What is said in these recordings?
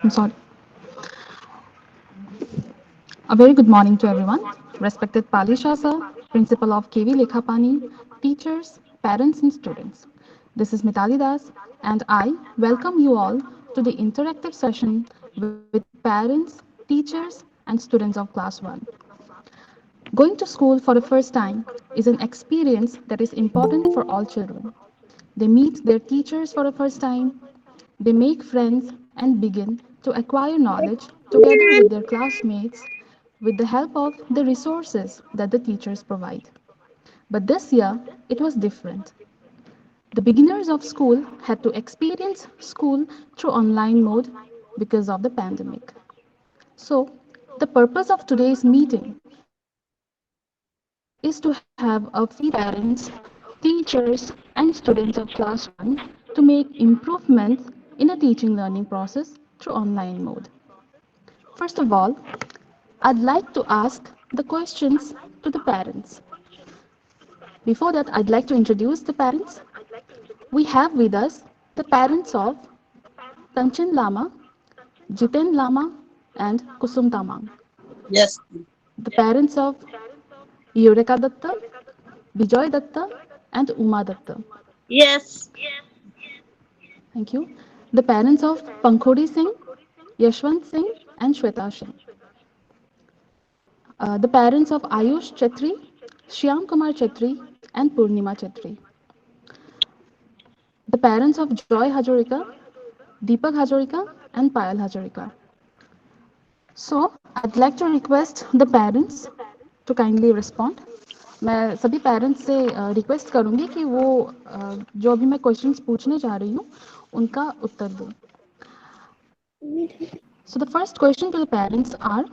I'm sorry. A very good morning to everyone. Respected Pali Shah sir, Principal of KV Lekhapani, teachers, parents, and students. This is Mitali Das, and I welcome you all to the interactive session with parents, teachers, and students of Class 1. Going to school for the first time is an experience that is important for all children. They meet their teachers for the first time, they make friends and begin to acquire knowledge together with their classmates with the help of the resources that the teachers provide. But this year, it was different. The beginners of school had to experience school through online mode because of the pandemic. So, the purpose of today's meeting is to have a feedback parents, teachers, and students of class 1 to make improvements in a teaching learning process through online mode. First of all, I'd like to ask the questions to the parents. Before that, I'd like to introduce the parents. We have with us the parents of Kanchan Lama, Jiten Lama, and Kusum Tamang. Yes. The parents of Eureka Datta, Bijoy Datta, and Uma Datta. Yes. Thank you. The parents of Pankhodi Singh, Yashwant Singh, and Shweta Singh. The parents of Ayush Chetri, Shyam Kumar Chetri, and Purnima Chetri. The parents of Joy Hazarika, Deepak Hazarika, and Payal Hazarika. So, I'd like to request the parents to kindly respond. मैं सभी parents से request करूंगी कि वो जो अभी मैं questions पूछने जा रही हूँ उनका उत्तर दें. So the first question to the parents are,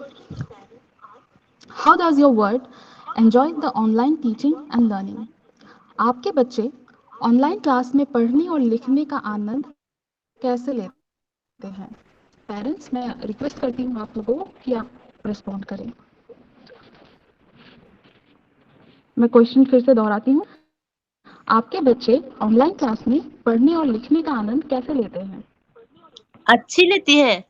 how does your word enjoy the online teaching and learning? आपके बच्चे ऑनलाइन क्लास में पढ़ने और लिखने का आनंद कैसे लेते हैं? पेरेंट्स, मैं रिक्वेस्ट करती हूँ आप लोगों को कि आप रिस्पॉन्ड करें. मैं क्वेश्चन फिर से दोहराती हूँ. आपके बच्चे ऑनलाइन क्लास में पढ़ने और लिखने का आनंद कैसे लेते हैं? अच्छी लेती है।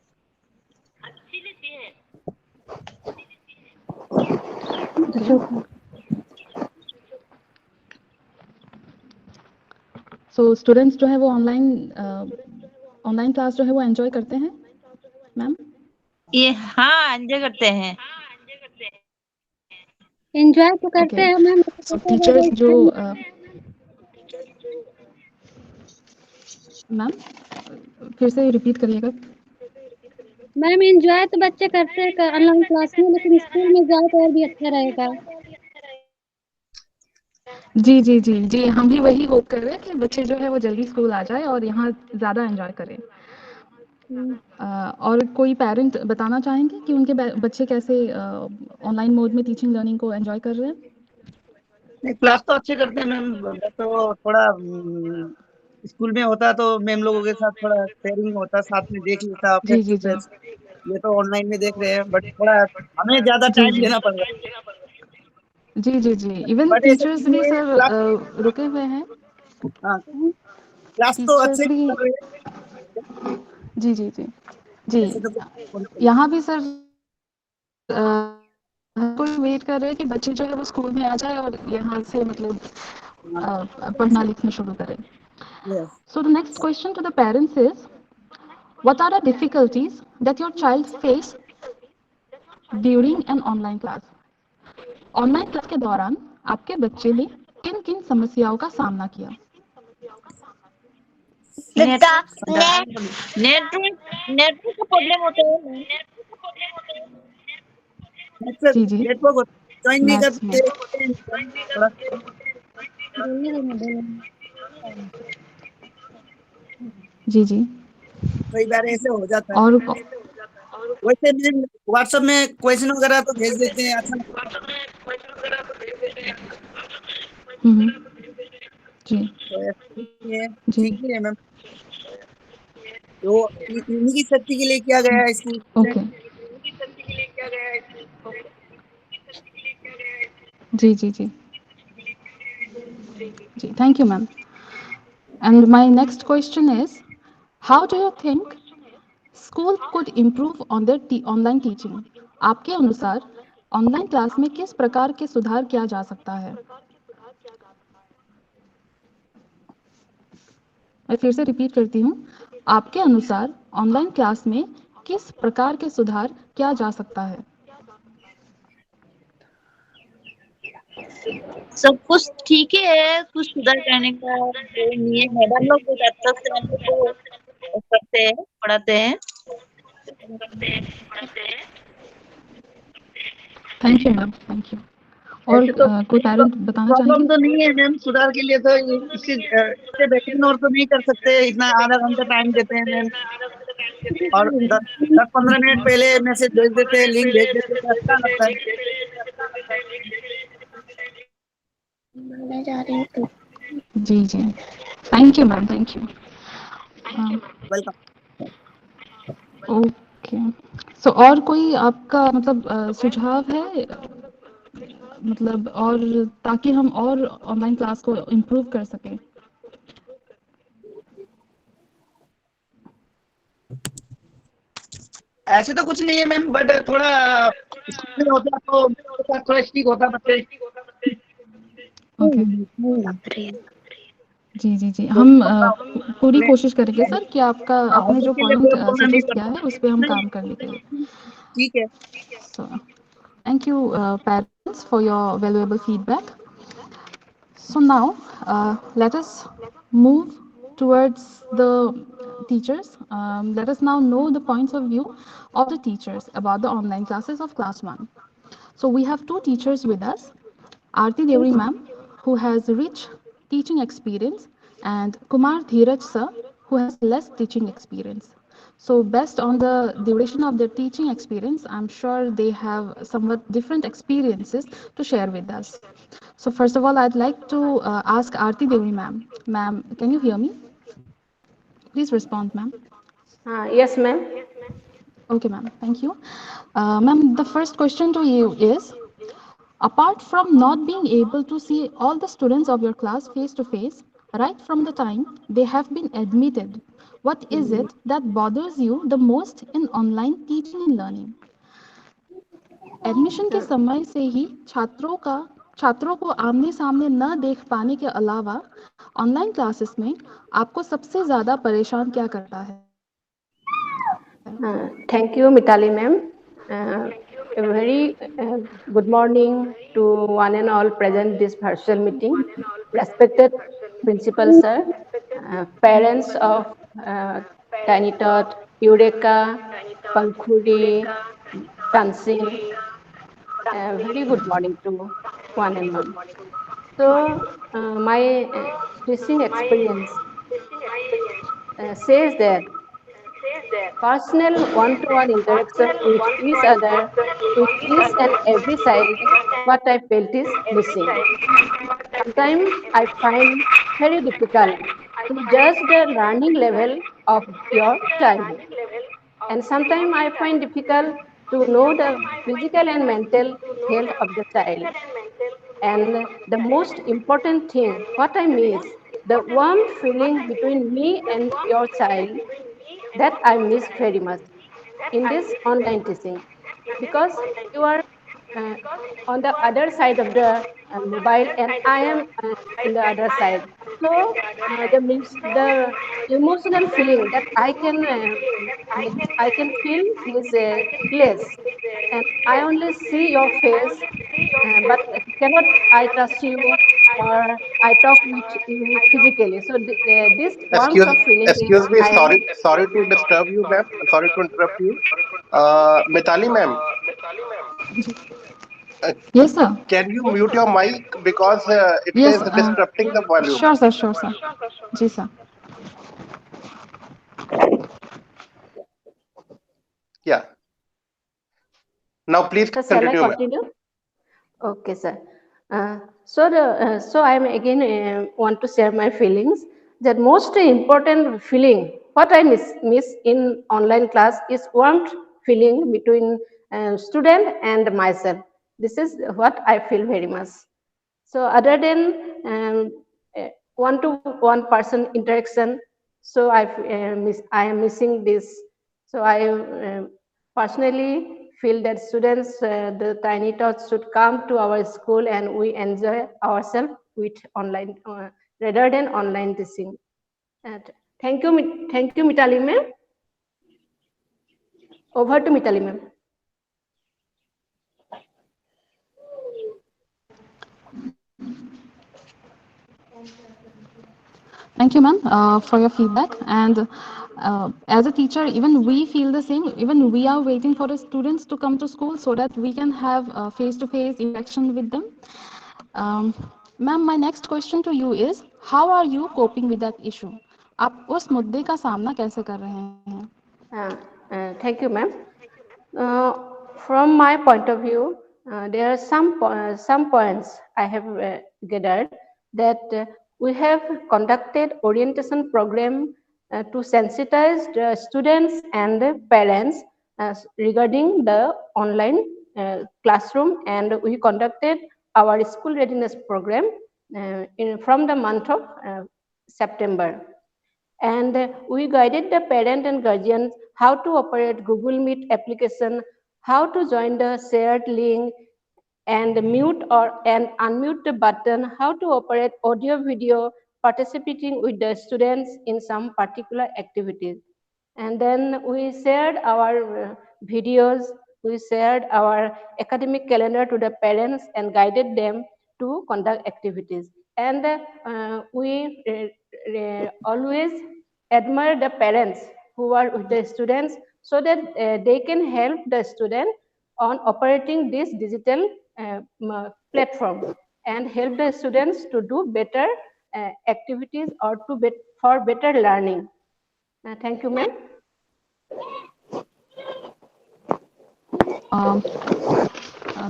सो स्टूडेंट्स जो है वो ऑनलाइन क्लास जो है वो एंजॉय करते हैं मैम? ये हाँ एंजॉय करते हैं। एंजॉय तो करते ओके. हैं मैम, सो टीचर्स जो मैम फिर से रिपीट करिएगा. मैम एंजॉय तो बच्चे करते हैं ऑनलाइन क्लास में, लेकिन स्कूल में जाए तो और भी अच्छा रहेगा। जी जी जी जी, हम भी वही होप कर रहे हैं कि बच्चे जो है वो जल्दी स्कूल आ जाए और यहाँ ज़्यादा एंजॉय करें. और कोई पेरेंट बताना चाहेंगे कि उनके बच्चे कैसे ऑनलाइन मोड में टीचिंग लर्निंग को एंजॉय कर रहे हैं? नहीं, क्लास तो अच्छे करते हैं मैम, तो थोड़ा स्कूल में होता तो मैम लोगों के साथ थोड़ा शेयरिंग होता, साथ में देख लेता फेस जी टू जी जी फेस। ये तो ऑनलाइन में देख रहे हैं, बट थोड़ा हमें ज्यादा जी टाइम जी देना पड़ रहा जी जी जी. इवन बट ऐसा टीचर्स नहीं भी है सर क्लास। रुके हुए हैं. हाँ, क्लास तो टीचर्स अच्छे भी. कर रहे हैं। जी जी जी जी. ऐसे तो यहाँ भी सर कोई वेट कर रहे हैं कि बच्चे जो है वो स्कूल में आ जाए और यहाँ से मतलब पढ़ना लिखना शुरू करें. Yes. So the next question to the parents is, what are the difficulties that your child face during an online class? Online class के दौरान आपके बच्चे ने किन किन समस्याओं का सामना किया? नेट नेटवर्क नेटवर्क का प्रॉब्लम होता है मैम। जी जी. नेटवर्क ज्वाइन नहीं मैथ्स में. करते थोड़ा। बोलने देना, बोलने। जी जी. कई बार ऐसे हो जाता है। और वैसे मैम व्हाट्सएप में क्वेश्चन वगैरह तो भेज देते हैं, अच्छा लगता जी है। तो ऐसा नहीं है, जी. ठीक ही है मैम। तो इन्हीं की शक्ति के लिए किया गया है स्कूल से। ओके. जी जी जी जी. Thank you, ma'am. And my next question is, how do you think School could improve on their online teaching. आपके अनुसार ऑनलाइन क्लास में किस प्रकार के सुधार किया जा सकता है? मैं फिर से रिपीट करती हूँ, आपके अनुसार ऑनलाइन क्लास में किस प्रकार के सुधार किया जा सकता है? सब कुछ ठीक ही है, कुछ सुधार करने का जो नहीं है। मैडम लोग बहुत अच्छा से हम लोग को करते हैं, पढ़ाते हैं। Thank you ma'am, thank you. और ऐसे तो कोई पेरेंट बताना प्रॉब्लम चाहेंगे? तो नहीं है मैम, सुधार के लिए तो इससे बेहतरीन और तो नहीं कर सकते, इतना आधा घंटा टाइम देते हैं मैम, और 10-15 मिनट पहले मैसेज भेज देते हैं, लिंक भेज देते हैं, तो अच्छा लगता है। जी जी, thank you ma'am, thank you. Welcome. Okay, so और कोई आपका मतलब सुझाव है, मतलब और ताकि हम और ऑनलाइन क्लास को इम्प्रूव कर सकें? ऐसे तो कुछ नहीं है मैम, बट थोड़ा स्कूल में होता तो मेरे साथ थोड़ा स्ट्रिक होता बच्चे। ओके, जी जी जी, तो हम थोड़ा पूरी उसमें कोशिश करेंगे सर कि आपका आपने जो होमवर्क के लिए पॉइंट कोई प्रॉब्लम नहीं सजेस्ट किया है उस पे हम काम करने के लिए। ठीक है। So, thank you, parents, for your valuable feedback. So now, let us move towards the teachers. Let us now know the points of view of the teachers about the online classes of class 1. So we have two teachers with us, Aarti Devri ma'am, who has rich teaching experience, and Kumar Dheeraj sir, who has less teaching experience. So based on the duration of their teaching experience, I'm sure they have somewhat different experiences to share with us. So first of all, I'd like to ask Aarti Devi ma'am. Ma'am, can you hear me? Please respond, ma'am. Yes, ma'am. Okay, ma'am. Thank you. Ma'am, the first question to you is, apart from not being able to see all the students of your class face to face, right from the time they have been admitted, what is it that bothers you the most in online teaching and learning? Admission के समय से ही छात्रों को आमने सामने न देख पाने के अलावा ऑनलाइन क्लासेस में आपको सबसे ज़्यादा परेशान क्या करता है? Thank you, Mitali ma'am. A very good morning to one and all present this virtual meeting. Respected principal sir, parents of Tiny Tot, Eureka, Pankhuri, Dancing, very good morning to one and all. So, my teaching experience says that personal one-to-one interaction with each other, with each and every child, what I felt is missing. Sometimes I find very difficult to judge the learning level of your child. And sometimes I find difficult to know the physical and mental health of the child. And the most important thing, what I miss, the warm feeling between me and your child, that I miss very much in this online teaching, because you are uh, on the other side of the mobile and I am in the other side. So the emotional feeling that I can feel is less, and I only see your face, but cannot I touch you or I talk with you physically. So this warmth Excuse, of feeling excuse me. I Sorry to disturb you, ma'am. Sorry to interrupt you. Mitali, ma'am, uh, Yes, sir. can you mute your mic because it Yes, is disrupting the volume? sure, sir, sure, sir. Ji sir. Yeah. Now, please So shall I continue, ma'am. continue? Okay, sir. So I am again want to share my feelings. That most important feeling, what I miss in online class is warmth feeling between student and myself. This is what I feel very much. So other than one to one person interaction, so I am missing this. So I personally feel that students, the tiny tots should come to our school and we enjoy ourselves with online rather than online teaching. Thank you, Mitali ma'am. Over to Mitali ma'am. Thank you, ma'am, for your feedback. And as a teacher, even we feel the same. Even we are waiting for the students to come to school so that we can have face-to-face interaction with them. Ma'am, my next question to you is, how are you coping with that issue? आप उस मुद्दे का सामना कैसे कर रहे हैं? Thank you, ma'am. From my point of view, there are some points I have gathered that we have conducted orientation program to sensitize the students and the parents regarding the online classroom, and we conducted our school readiness program from the month of September. And we guided the parent and guardians how to operate Google Meet application, how to join the shared link and mute and unmute the button, how to operate audio video, participating with the students in some particular activities. And then we shared our videos, we shared our academic calendar to the parents and guided them to conduct activities. And we always admire the parents who are with the students so that they can help the student on operating this digital platform and help the students to do better activities or for better learning. Thank you, ma'am.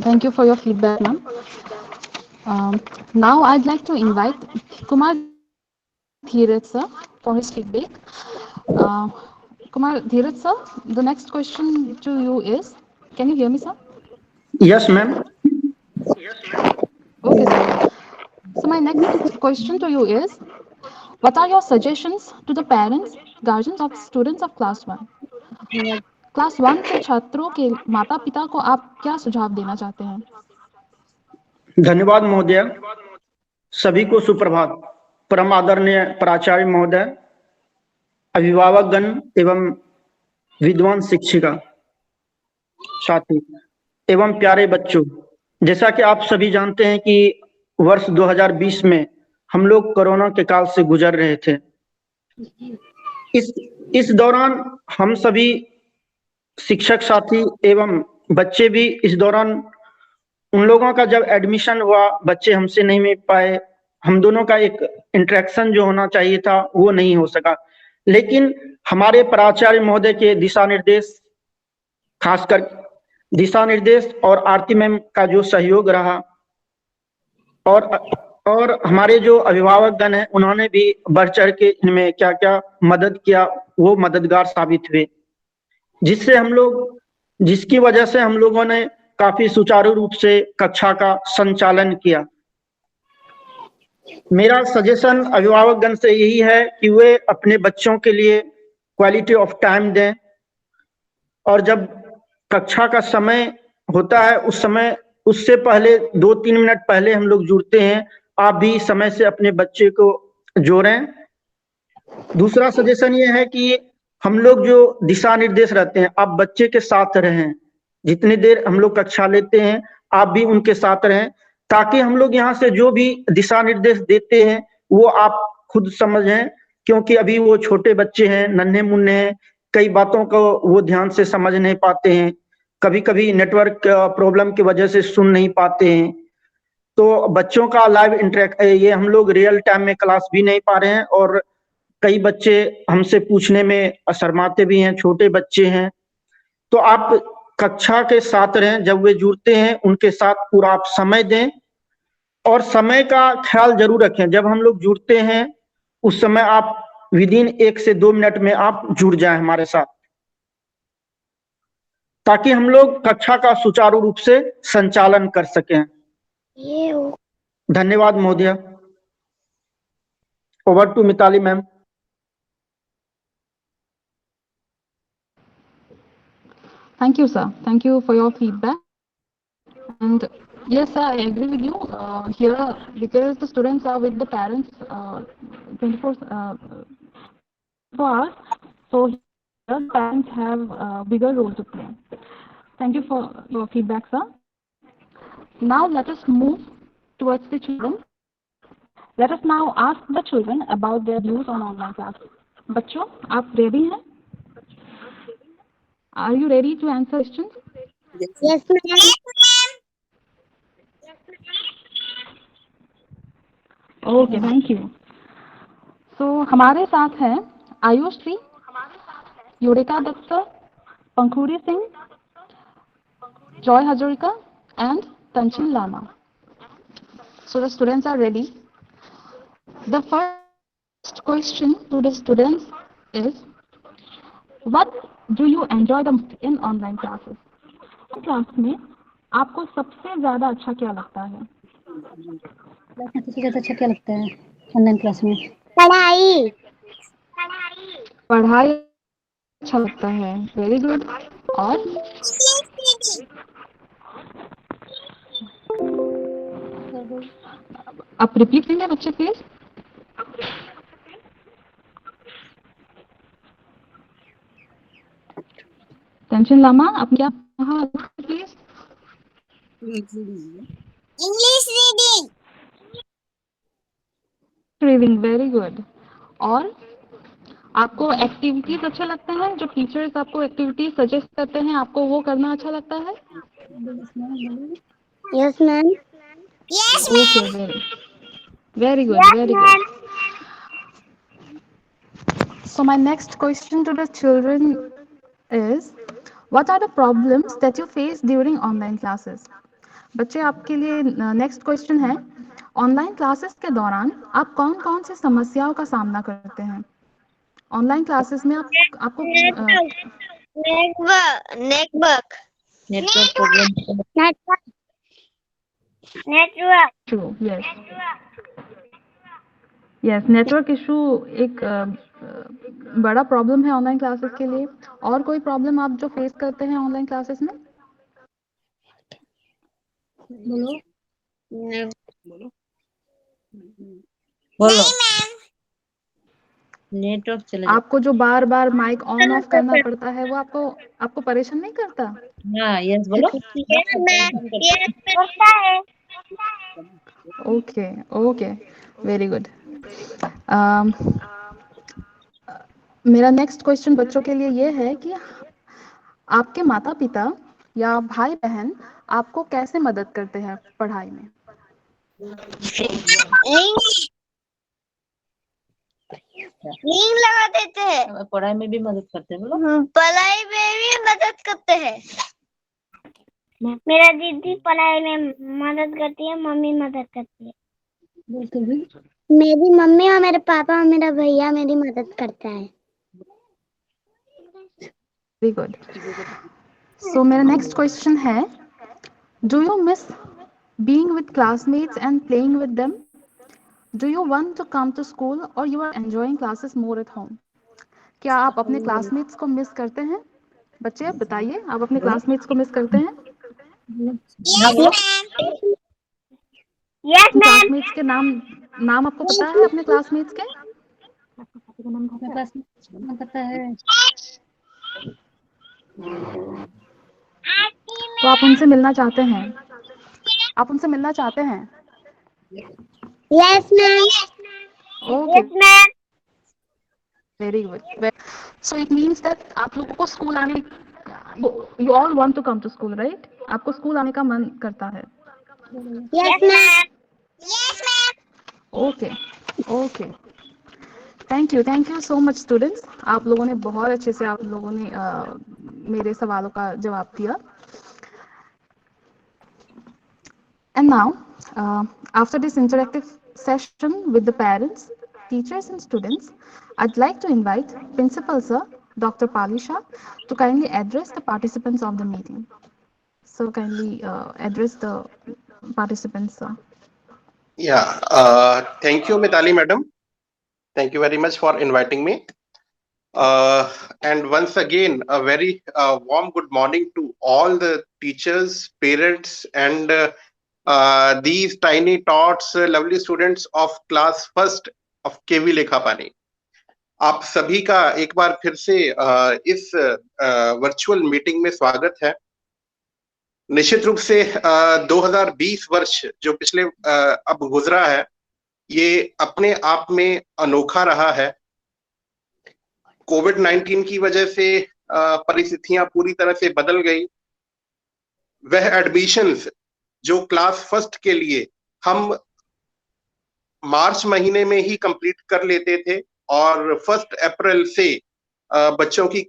Thank you for your feedback, ma'am. Now I'd like to invite Kumar Dheeraj sir for his feedback. Kumar Dheeraj sir, the next question to you is, can you hear me, sir? Yes, ma'am. Okay, sir. So my next question to you is, what are your suggestions to the parents, guardians of students of class 1? Class 1 के छात्रों के माता पिता को आप क्या सुझाव देना चाहते हैं? धन्यवाद महोदय। सभी को सुप्रभात। परम आदरणीय प्राचार्य महोदय, अभिभावकगण एवं विद्वान शिक्षिका साथी एवं प्यारे बच्चों, जैसा कि आप सभी जानते हैं कि वर्ष 2020 में हम लोग कोरोना के काल से गुजर रहे थे। इस दौरान हम सभी शिक्षक साथी एवं बच्चे भी इस दौरान, उन लोगों का जब एडमिशन हुआ, बच्चे हमसे नहीं मिल पाए, हम दोनों का एक इंटरेक्शन जो होना चाहिए था वो नहीं हो सका। लेकिन हमारे प्राचार्य महोदय के दिशा निर्देश, खासकर दिशा निर्देश और आरती मैम का जो सहयोग रहा और हमारे जो अभिभावकगण हैं उन्होंने भी बढ़ चढ़ के इनमें क्या क्या मदद किया, वो मददगार साबित हुए, जिसकी वजह से हम लोगों ने काफी सुचारू रूप से कक्षा का संचालन किया। मेरा सजेशन अभिभावकगण से यही है कि वे अपने बच्चों के लिए क्वालिटी ऑफ टाइम दें, और जब कक्षा का समय होता है उस समय उससे पहले 2-3 मिनट पहले हम लोग जुड़ते हैं, आप भी समय से अपने बच्चे को जोड़ें। दूसरा सजेशन ये है कि हम लोग जो दिशा निर्देश रहते हैं, आप बच्चे के साथ रहें, जितनी देर हम लोग कक्षा लेते हैं आप भी उनके साथ रहें, ताकि हम लोग यहाँ से जो भी दिशा निर्देश देते हैं वो आप खुद समझें, क्योंकि अभी वो छोटे बच्चे हैं, नन्हे मुन्ने हैं, कई बातों को वो ध्यान से समझ नहीं पाते हैं, कभी कभी नेटवर्क प्रॉब्लम की वजह से सुन नहीं पाते हैं। तो बच्चों का लाइव इंटरेक्ट, ये हम लोग रियल टाइम में क्लास भी नहीं पा रहे हैं और कई बच्चे हमसे पूछने में शर्माते भी हैं, छोटे बच्चे हैं। तो आप कक्षा के साथ रहें, जब वे जुड़ते हैं उनके साथ पूरा आप समय दें और समय का ख्याल जरूर रखें। जब हम लोग जुड़ते हैं उस समय आप विदिन 1 से 2 मिनट में आप जुड़ जाएं हमारे साथ, ताकि हम लोग कक्षा का सुचारू रूप से संचालन कर सकें। धन्यवाद महोदय। Over to Mitali ma'am. Thank you, sir. Thank you for your feedback. And yes, sir, I agree with you here because the students are with the parents 24 hours. So here the parents have a bigger role to play. Thank you for your feedback, sir. Now let us move towards the children. Let us now ask the children about their views on online classes. बच्चों, आप ready हैं? Are you ready to answer questions? Yes, ma'am. Okay, thank you. So हमारे साथ हैं आयुश्री, युरिका दत्त, पंखुड़ी Singh, Joy Hazarika, and Tanchin Lama. So the students are ready. The first question to the students is, what do you enjoy the most in online classes? Class में आपको सबसे ज्यादा अच्छा क्या लगता है? क्लास में सबसे ज्यादा अच्छा क्या लगता है ऑनलाइन क्लास में? पढ़ाई। पढ़ाई अच्छा लगता है. Very good. और आप रिपीट करेंगे बच्चे प्लीज. टेंशन लामा, आप क्या कहा please? English reading. Reading. Very good. और आपको एक्टिविटीज अच्छे लगते हैं? जो टीचर्स आपको एक्टिविटीज सजेस्ट करते हैं, आपको वो करना अच्छा लगता है? Yes ma'am. Yes Okay, very good, very good. So my next question to the children is, what are the problems that you face during online classes? बच्चे, आपके लिए नेक्स्ट क्वेश्चन है, ऑनलाइन क्लासेस के दौरान आप कौन कौन सी समस्याओं का सामना करते हैं? ऑनलाइन क्लासेस में आपको network problem. Network, yes, network issue एक बड़ा प्रॉब्लम है ऑनलाइन क्लासेस के लिए. और कोई प्रॉब्लम आप जो फेस करते हैं ऑनलाइन क्लासेस में? बोलो। नेटवर्क चले जाता। आपको जो बार बार माइक ऑन ऑफ करना पड़ता है, वो आपको परेशान नहीं करता? हाँ, यस बोलो। Okay, okay, very good. मेरा नेक्स्ट क्वेश्चन बच्चों के लिए ये है कि आपके माता पिता या भाई बहन आपको कैसे मदद करते हैं पढ़ाई में? लिंक लगा देते हैं। पढ़ाई में भी मदद करते हैं बोलो। पढ़ाई में भी मदद करते हैं। मेरा दीदी पढ़ाई में मदद करती है, मम्मी मदद करती है। मेरी मम्मी और मेरे पापा और मेरा भैया मेरी मदद करता है। Very good. सो मेरा नेक्स्ट क्वेश्चन है, do you miss being with classmates and playing with them? Do you want to come to school or you are enjoying classes more at home? क्या आप अपने क्लासमेट्स को miss करते हैं? बच्चे, आप बताइए, आप अपने क्लासमेट्स को मिस करते हैं? Yes ma'am. क्लासमेट्स के नाम आपको पता है अपने क्लासमेट्स के? पता है। तो आप उनसे मिलना चाहते हैं? आप उनसे मिलना चाहते हैं? Yes ma'am. Okay, yes ma'am. Very good. So it means that आप लोगों को स्कूल आने, you all want to come to school, right? आपको स्कूल आने का मन करता है? Yes ma'am. Yes ma'am. Okay, okay, thank you so much students. आप लोगों ने बहुत अच्छे से मेरे सवालों का जवाब दिया. And now, after this interactive session with the parents, teachers and students, I'd like to invite Principal Sir, Dr. Palisha, to kindly address the participants of the meeting. So kindly address the participants, sir. Yeah, thank you, Mitali madam. Thank you very much for inviting me. And once again, a very warm good morning to all the teachers, parents, and these tiny tots, lovely students of class first of KV लेखापानी. आप सभी का एक बार फिर से इस virtual meeting में स्वागत है. निश्चित रूप से 2020 वर्ष जो पिछले अब गुजरा है, ये अपने आप में अनोखा रहा है. कोविड-19 की वजह से परिस्थितियां पूरी तरह से बदल गई. वह एडमिशंस जो क्लास फर्स्ट के लिए हम मार्च महीने में ही कंप्लीट कर लेते थे और 1 अप्रैल से बच्चों की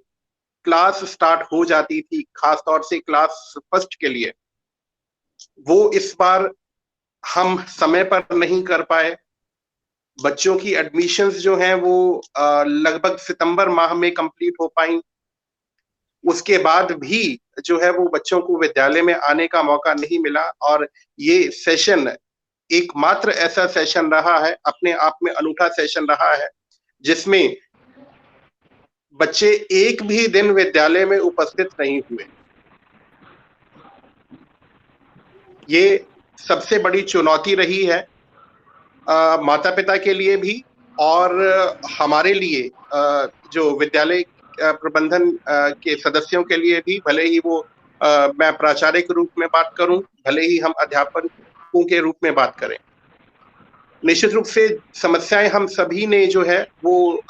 क्लास स्टार्ट हो जाती थी, खास तौर से क्लास फर्स्ट के लिए, वो इस बार हम समय पर नहीं कर पाए. बच्चों की एडमिशंस जो हैं वो लगभग सितंबर माह में कंप्लीट हो पाई. उसके बाद भी जो है वो बच्चों को विद्यालय में आने का मौका नहीं मिला और ये सेशन एकमात्र ऐसा सेशन रहा है, अपने आप में अनूठा सेशन रहा है, जिसमें बच्चे एक भी दिन विद्यालय में उपस्थित नहीं हुए. ये सबसे बड़ी चुनौती रही है माता पिता के लिए भी और हमारे लिए जो विद्यालय प्रबंधन के सदस्यों के लिए भी. भले ही वो मैं प्राचार्य के रूप में बात करूं, भले ही हम अध्यापकों के रूप में बात करें, निश्चित रूप से समस्याएं हम सभी ने जो है वो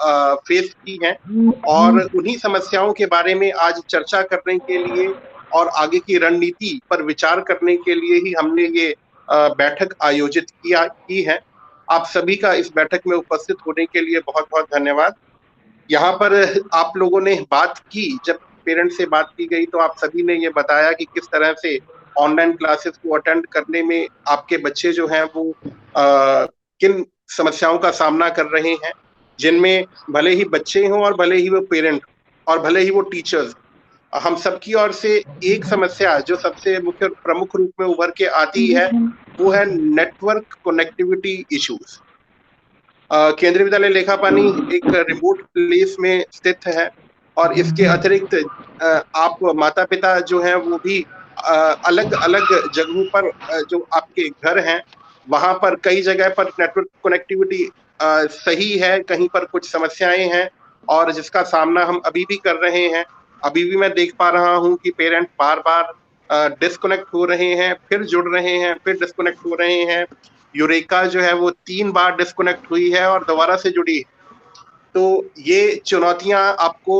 फेस की हैं और उन्हीं समस्याओं के बारे में आज चर्चा करने के लिए और आगे की रणनीति पर विचार करने के लिए ही हमने ये बैठक आयोजित की है. आप सभी का इस बैठक में उपस्थित होने के लिए बहुत बहुत धन्यवाद. यहाँ पर आप लोगों ने बात की, जब पेरेंट्स से बात की गई तो आप सभी ने ये बताया कि किस तरह से ऑनलाइन क्लासेस को अटेंड करने में आपके बच्चे जो हैं वो किन समस्याओं का सामना कर रहे हैं, जिनमें भले ही बच्चे हों और भले ही वो पेरेंट और भले ही वो टीचर्स. हम सबकी ओर से एक समस्या जो सबसे मुख्य प्रमुख रूप में उभर के आती है वो है नेटवर्क कनेक्टिविटी इश्यूज. केंद्रीय विद्यालय लेखापानी एक रिमोट प्लेस में स्थित है और इसके अतिरिक्त आप माता पिता जो हैं वो भी अलग अलग जगहों पर जो आपके घर हैं वहां पर कई जगह पर नेटवर्क कनेक्टिविटी सही है, कहीं पर कुछ समस्याएं हैं और जिसका सामना हम अभी भी कर रहे हैं. अभी भी मैं देख पा रहा हूं कि पेरेंट बार बार डिस्कनेक्ट हो रहे हैं, फिर जुड़ रहे हैं, फिर डिस्कनेक्ट हो रहे हैं. यूरेका जो है वो 3 बार डिस्कनेक्ट हुई है और दोबारा से जुड़ी है. तो ये चुनौतियां आपको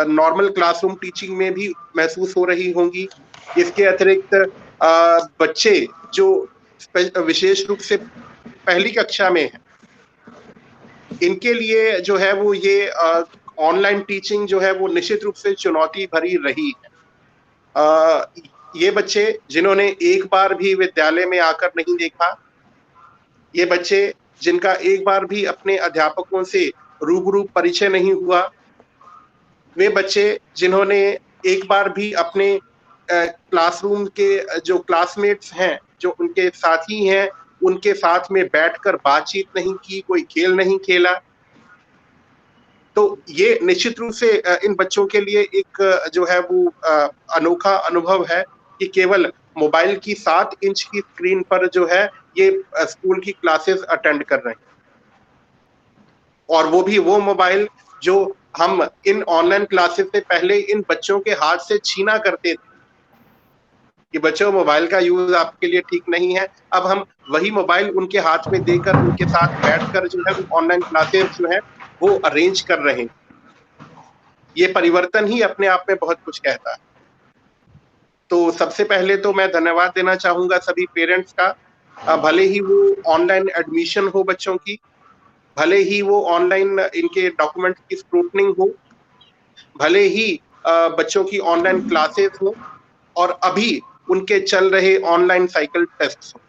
नॉर्मल क्लासरूम टीचिंग में भी महसूस हो रही होंगी. इसके अतिरिक्त बच्चे जो विशेष रूप से पहली कक्षा में हैं, इनके लिए जो है वो ये ऑनलाइन टीचिंग जो है वो निश्चित रूप से चुनौती भरी रही है. ये बच्चे जिन्होंने एक बार भी विद्यालय में आकर नहीं देखा, ये बच्चे जिनका एक बार भी अपने अध्यापकों से रूबरू परिचय नहीं हुआ, वे बच्चे जिन्होंने एक बार भी अपने क्लासरूम के जो क्लासमेट्स हैं, जो उनके साथी हैं, उनके साथ में बैठकर बातचीत नहीं की, कोई खेल नहीं खेला. तो ये निश्चित रूप से इन बच्चों के लिए एक जो है वो अनोखा अनुभव है कि केवल मोबाइल की 7 इंच की स्क्रीन पर जो है ये स्कूल की क्लासेस अटेंड कर रहे हैं और वो भी वो मोबाइल जो हम इन ऑनलाइन क्लासेस से पहले इन बच्चों के हाथ से छीना करते थे कि बच्चों मोबाइल का यूज आपके लिए ठीक नहीं है. अब हम वही मोबाइल उनके हाथ में देकर उनके साथ बैठकर जो है ऑनलाइन क्लासेस जो है वो अरेंज कर रहे हैं. ये परिवर्तन ही अपने आप में बहुत कुछ कहता है. तो सबसे पहले तो मैं धन्यवाद देना चाहूंगा सभी पेरेंट्स का, भले ही वो ऑनलाइन एडमिशन हो बच्चों की, भले ही वो ऑनलाइन इनके डॉक्यूमेंट की स्क्रूटनिंग हो, भले ही बच्चों की ऑनलाइन क्लासेस हो और अभी उनके चल रहे ऑनलाइन साइकिल टेस्ट हो.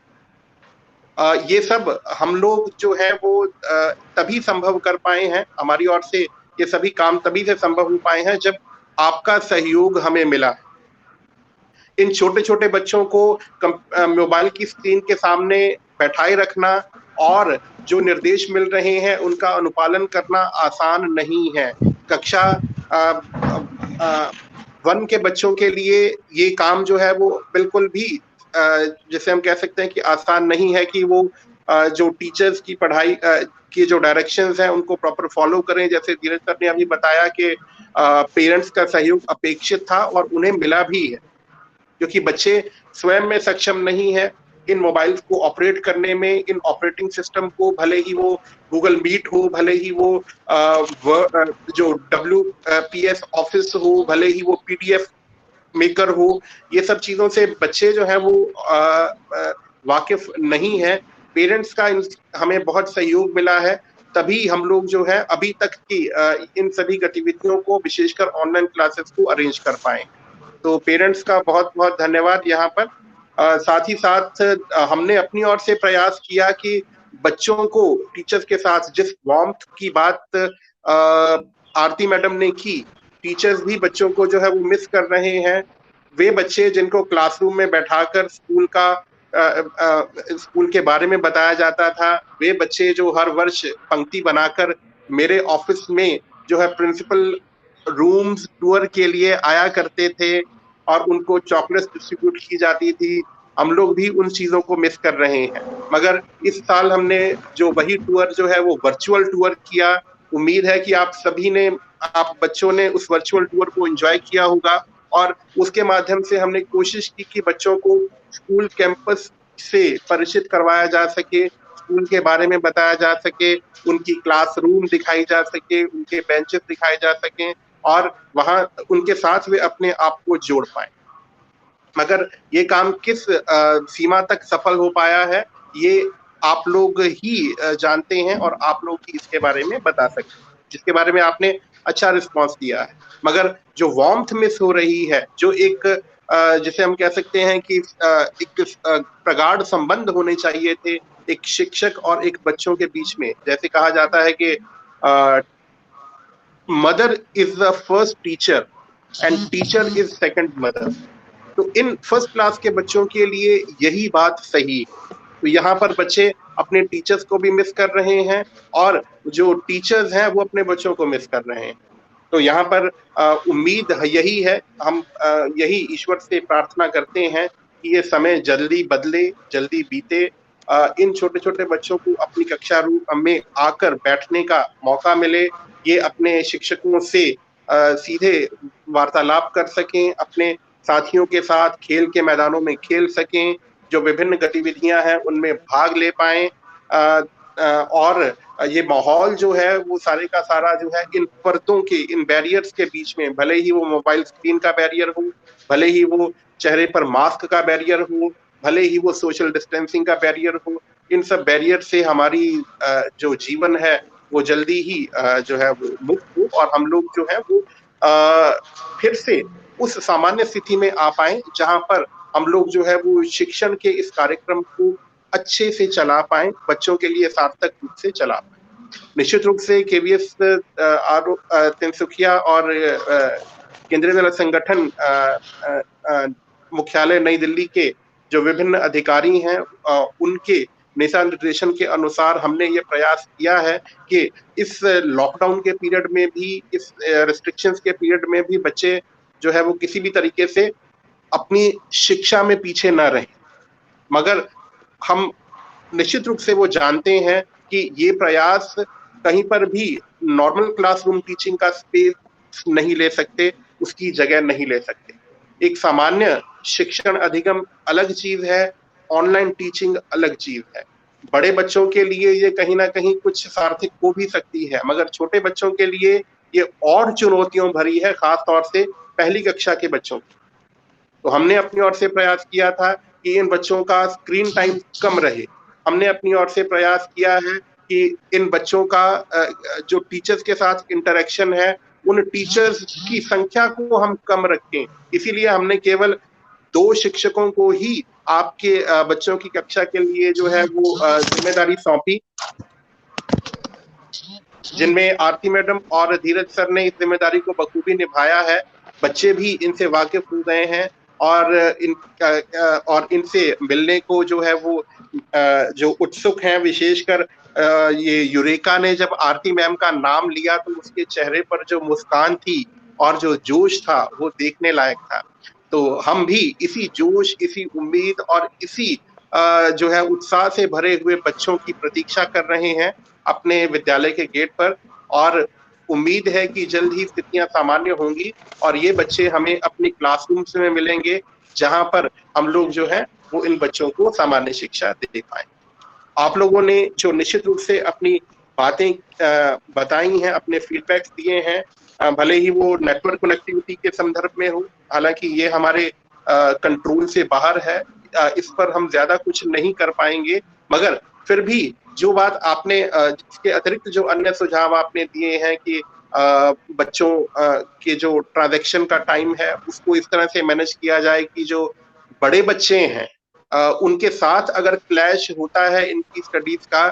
ये सब हम लोग जो है वो तभी संभव कर पाए हैं, हमारी ओर से ये सभी काम तभी से संभव हो पाए हैं जब आपका सहयोग हमें मिला. इन छोटे छोटे बच्चों को मोबाइल की स्क्रीन के सामने बैठाए रखना और जो निर्देश मिल रहे हैं उनका अनुपालन करना आसान नहीं है. कक्षा 1 के बच्चों के लिए ये काम जो है वो बिल्कुल भी जैसे हम कह सकते हैं कि आसान नहीं है कि वो जो टीचर्स की पढ़ाई की जो डायरेक्शंस हैं उनको प्रॉपर फॉलो करें। जैसे धीरज सर ने अभी बताया कि पेरेंट्स का सहयोग अपेक्षित था और उन्हें मिला भी है, क्योंकि बच्चे स्वयं में सक्षम नहीं है इन मोबाइल्स को ऑपरेट करने में, इन ऑपरेटिंग सिस्टम को, भले ही वो गूगल मीट हो, भले ही वो जो WPS ऑफिस हो, भले ही वो PDF मेकर हो, ये सब चीजों से बच्चे जो है वो वाकिफ नहीं है। पेरेंट्स का हमें बहुत सहयोग मिला है, तभी हम लोग जो है अभी तक की इन सभी गतिविधियों को, विशेषकर ऑनलाइन क्लासेस को अरेंज कर पाए। तो पेरेंट्स का बहुत बहुत धन्यवाद यहाँ पर। साथ ही साथ हमने अपनी ओर से प्रयास किया कि बच्चों को टीचर्स के साथ जिस वार्मथ की बात आरती मैडम ने की, टीचर्स भी बच्चों को जो है वो मिस कर रहे हैं। वे बच्चे जिनको क्लासरूम में बैठाकर स्कूल के बारे में बताया जाता था, वे बच्चे जो हर वर्ष पंक्ति बनाकर मेरे ऑफिस में जो है प्रिंसिपल रूम्स टूर के लिए आया करते थे और उनको चॉकलेट्स डिस्ट्रीब्यूट की जाती थी, हम लोग भी उन चीजों को मिस कर रहे हैं। मगर इस साल हमने जो वही टूर जो है वो वर्चुअल टूर किया। उम्मीद है कि आप बच्चों ने उस वर्चुअल टूर को एंजॉय किया होगा और उसके माध्यम से हमने कोशिश की कि बच्चों को स्कूल कैंपस से परिचित करवाया जा सके, स्कूल के बारे में बताया जा सके, उनकी क्लासरूम दिखाई जा सके, उनके बेंचेस दिखाए जा सकें और वहां उनके साथ वे अपने आप को जोड़ पाए। मगर ये काम किस सीमा तक सफल हो पाया है, ये आप लोग ही जानते हैं और आप लोग ही इसके बारे में बता सकते हैं, जिसके बारे में आपने अच्छा रिस्पॉन्स दिया है। मगर जो वार्मथ मिस हो रही है, जो एक जिसे हम कह सकते हैं कि एक प्रगाढ़ संबंध होने चाहिए थे एक शिक्षक और एक बच्चों के बीच में। जैसे कहा जाता है कि mother is the first teacher and teacher is second mother. तो इन फर्स्ट क्लास के बच्चों के लिए यही बात सही है। तो यहाँ पर बच्चे अपने टीचर्स को भी मिस कर रहे हैं और जो टीचर्स हैं वो अपने बच्चों को मिस कर रहे हैं। तो यहाँ पर उम्मीद यही है, हम यही ईश्वर से प्रार्थना करते हैं कि ये समय जल्दी बदले, जल्दी बीते, इन छोटे छोटे बच्चों को अपनी कक्षा रूम में आकर बैठने का मौका मिले, ये अपने शिक्षकों से सीधे वार्तालाप कर सकें, अपने साथियों के साथ खेल के मैदानों में खेल सकें, जो विभिन्न गतिविधियां हैं उनमें भाग ले पाएं और ये माहौल जो है वो सारे का सारा जो है इन पर्दों के, इन बैरियर्स के बीच में, भले ही वो मोबाइल स्क्रीन का बैरियर हो, भले ही वो चेहरे पर मास्क का बैरियर हो, भले ही वो सोशल डिस्टेंसिंग का बैरियर हो, इन सब बैरियर से हमारी जो जीवन है वो जल्दी ही जो है वो मुक्त हो और हम लोग जो है वो फिर से उस सामान्य स्थिति में आ पाए जहां पर हम लोग जो है वो शिक्षण के इस कार्यक्रम को अच्छे से चला पाए, बच्चों के लिए सार्थक रूप से चला पाए। निश्चित रूप से KVS तिनसुकिया और केंद्रीय दल संगठन मुख्यालय नई दिल्ली के जो विभिन्न अधिकारी हैं उनके दिशा निर्देशन के अनुसार हमने ये प्रयास किया है कि इस लॉकडाउन के पीरियड में भी, इस रिस्ट्रिक्शंस के पीरियड में भी बच्चे जो है वो किसी भी तरीके से अपनी शिक्षा में पीछे ना रहें। मगर हम निश्चित रूप से वो जानते हैं कि ये प्रयास कहीं पर भी नॉर्मल क्लासरूम टीचिंग का स्पेस नहीं ले सकते, उसकी जगह नहीं ले सकते। एक सामान्य शिक्षण अधिगम अलग चीज है, ऑनलाइन टीचिंग अलग चीज है। बड़े बच्चों के लिए ये कहीं ना कहीं कुछ सार्थक हो भी सकती है, मगर छोटे बच्चों के लिए ये और चुनौतियों भरी है, खास तौर से पहली कक्षा के बच्चों की। तो हमने अपनी ओर से प्रयास किया था कि इन बच्चों का स्क्रीन टाइम कम रहे। हमने अपनी ओर से प्रयास किया है कि इन बच्चों का जो टीचर्स के साथ इंटरेक्शन है, उन टीचर्स की संख्या को हम कम रखें। इसीलिए हमने केवल 2 शिक्षकों को ही आपके बच्चों की कक्षा के लिए जो है वो जिम्मेदारी सौंपी, जिनमें आरती मैडम और धीरज सर ने इस जिम्मेदारी को बखूबी निभाया है। बच्चे भी इनसे वाकिफ हो गए हैं और इनसे मिलने को जो है वो जो उत्सुक हैं, विशेषकर ये यूरेका ने जब आरती मैम का नाम लिया तो उसके चेहरे पर जो मुस्कान थी और जो जोश था वो देखने लायक था। तो हम भी इसी जोश, इसी उम्मीद और इसी जो है उत्साह से भरे हुए बच्चों की प्रतीक्षा कर रहे हैं अपने विद्यालय के गेट पर, और उम्मीद है कि जल्द ही स्थितियां सामान्य होंगी और ये बच्चे हमें अपनी क्लासरूम्स में मिलेंगे, जहां पर हम लोग जो है वो इन बच्चों को सामान्य शिक्षा दे पाए। आप लोगों ने जो निश्चित रूप से अपनी बातें बताई हैं, अपने फीडबैक्स दिए हैं, भले ही वो नेटवर्क कनेक्टिविटी के संदर्भ में हो, हालांकि ये हमारे कंट्रोल से बाहर है, इस पर हम ज्यादा कुछ नहीं कर पाएंगे, मगर फिर भी जो बात आपने इसके अतिरिक्त जो अन्य सुझाव आपने दिए हैं कि बच्चों के जो ट्रांजैक्शन का टाइम है उसको इस तरह से मैनेज किया जाए कि जो बड़े बच्चे हैं उनके साथ अगर क्लैश होता है इनकी स्टडीज का,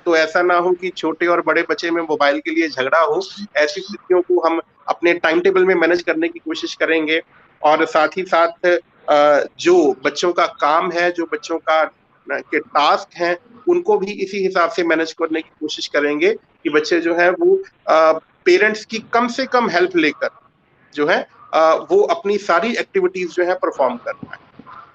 तो ऐसा ना हो कि छोटे और बड़े बच्चे में मोबाइल के लिए झगड़ा हो। ऐसी स्थितियों को हम अपने टाइम टेबल में मैनेज करने की कोशिश करेंगे, और साथ ही साथ जो बच्चों का काम है, जो बच्चों का के टास्क हैं, उनको भी इसी हिसाब से मैनेज करने की कोशिश करेंगे कि बच्चे जो है वो पेरेंट्स की कम से कम हेल्प लेकर जो है वो अपनी सारी एक्टिविटीज जो है परफॉर्म कर पाए।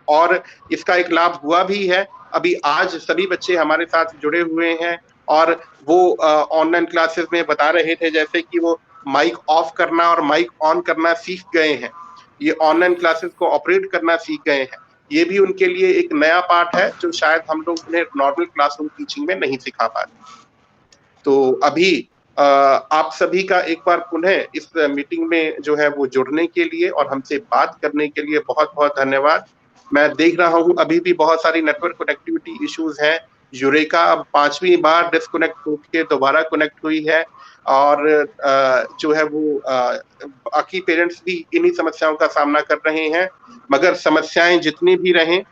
और इसका एक लाभ हुआ भी है, अभी आज सभी बच्चे हमारे साथ जुड़े हुए हैं और वो ऑनलाइन क्लासेस में बता रहे थे जैसे कि वो माइक ऑफ करना और माइक ऑन करना सीख गए हैं, ये ऑनलाइन क्लासेस को ऑपरेट करना सीख गए हैं। ये भी उनके लिए एक नया पार्ट है जो शायद हम लोग उन्हें नॉर्मल क्लासरूम टीचिंग में नहीं सिखा पाते। तो अभी आप सभी का एक बार पुनः इस मीटिंग में जो है वो जुड़ने के लिए और हमसे बात करने के लिए बहुत बहुत धन्यवाद। मैं देख रहा हूं अभी भी बहुत सारी नेटवर्क कनेक्टिविटी इश्यूज हैं। यूरेका अब 5वीं बार डिस्कनेक्ट होकर दोबारा कनेक्ट हुई है, और जो है वो बाकी पेरेंट्स भी इन्हीं समस्याओं का सामना कर रहे हैं। मगर समस्याएं जितनी भी रहें,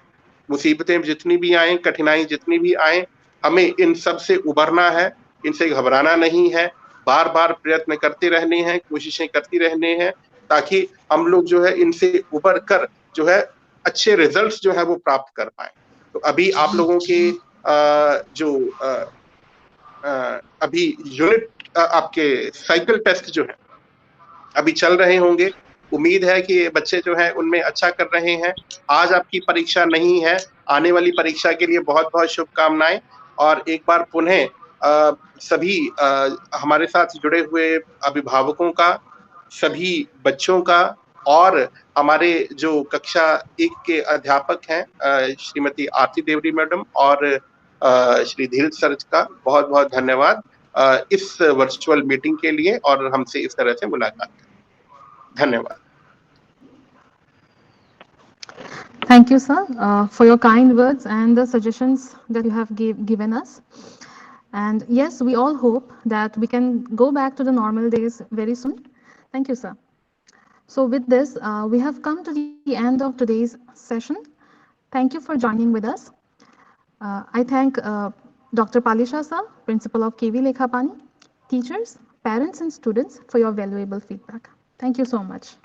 मुसीबतें जितनी भी आए, कठिनाई जितनी भी आए, हमें इन सब से उबरना है, इनसे घबराना नहीं है, बार बार प्रयत्न करते रहने हैं, कोशिशें करती रहने हैं, ताकि हम लोग जो है इनसे उबर कर जो है अच्छे रिजल्ट्स जो है वो प्राप्त कर पाए। तो अभी आप लोगों के जो अभी यूनिट आपके साइकिल टेस्ट जो है अभी चल रहे होंगे, उम्मीद है कि बच्चे जो है उनमें अच्छा कर रहे हैं। आज आपकी परीक्षा नहीं है, आने वाली परीक्षा के लिए बहुत बहुत शुभकामनाएं। और एक बार पुनः सभी हमारे साथ जुड़े हुए अभिभावकों का, सभी बच्चों का, और हमारे जो कक्षा 1 के अध्यापक हैं श्रीमती आरती देवरी मैडम और श्री धीरज सर का बहुत बहुत धन्यवाद इस वर्चुअल मीटिंग के लिए और हमसे इस तरह से मुलाकात करने। धन्यवाद। Thank you, sir, for your kind words and the suggestions that you have given us. And yes, we all hope that we can go back to the normal days very soon. Thank you, sir. So with this, we have come to the end of today's session. Thank you for joining with us. I thank Dr. Palisha sir, Principal of KV Lekhapani, teachers, parents and students for your valuable feedback. Thank you so much.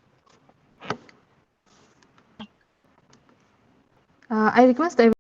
I request everyone